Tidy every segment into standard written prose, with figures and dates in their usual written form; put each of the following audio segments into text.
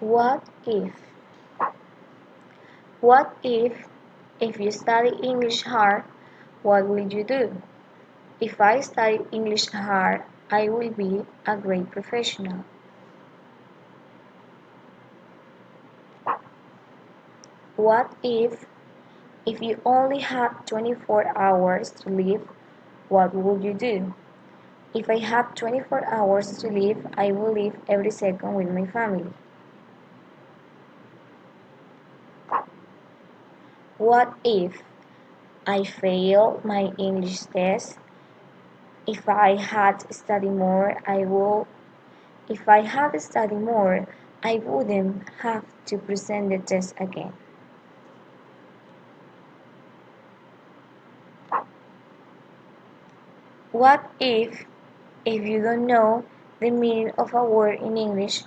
What if? What if you study English hard, what will you do? If I study English hard, I will be a great professional. What if you only had 24 hours to live, what would you do? If I had 24 hours to live, I will live every second with my family. What if I fail my English test? If I had studied more, if I had studied more, I wouldn't have to present the test again. What if you don't know the meaning of a word in English,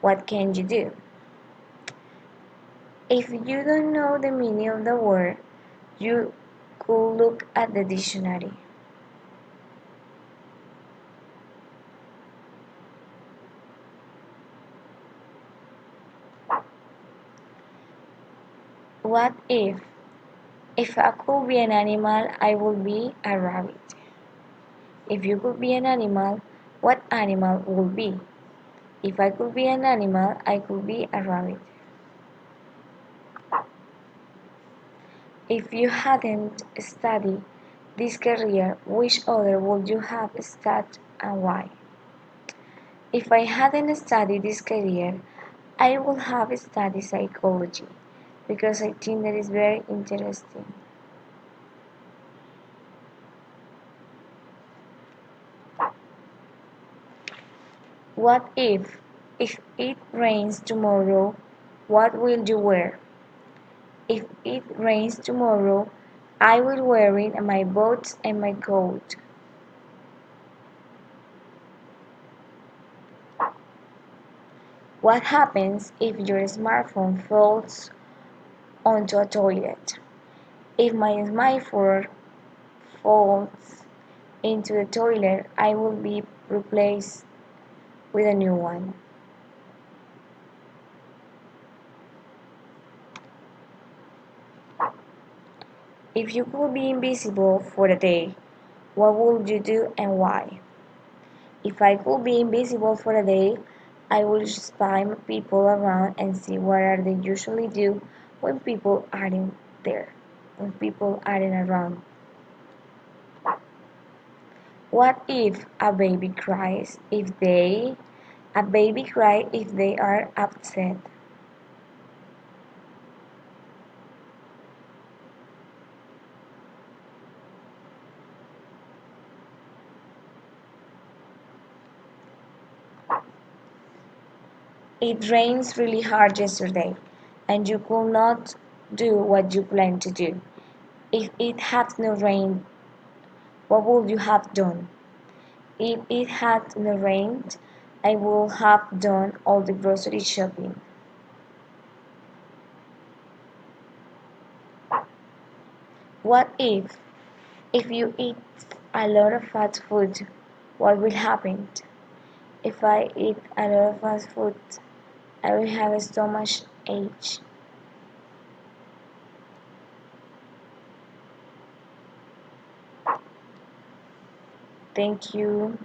what can you do? If you don't know the meaning of the word, you could look at the dictionary. What if I could be an animal, I would be a rabbit. If you could be an animal, what animal would be? If I could be an animal, I could be a rabbit. If you hadn't studied this career, which other would you have studied and why? If I hadn't studied this career, I would have studied psychology because I think that is very interesting. What if it rains tomorrow, what will you wear? If it rains tomorrow, I will wearing my boots and my coat. What happens if your smartphone falls onto a toilet? If my smartphone falls into the toilet, I will be replaced with a new one. If you could be invisible for a day, what would you do and why? If I could be invisible for a day, I would spy people around and see what are they usually do when people aren't there, when people aren't around. What if a baby cries a baby cry if they are upset? It rains really hard yesterday, and you could not do what you planned to do. If it had not rained, what would you have done? If it had not rained, I would have done all the grocery shopping. What if you eat a lot of fast food, what will happen? If I eat a lot of fast food, I will have a stomach ache. Thank you.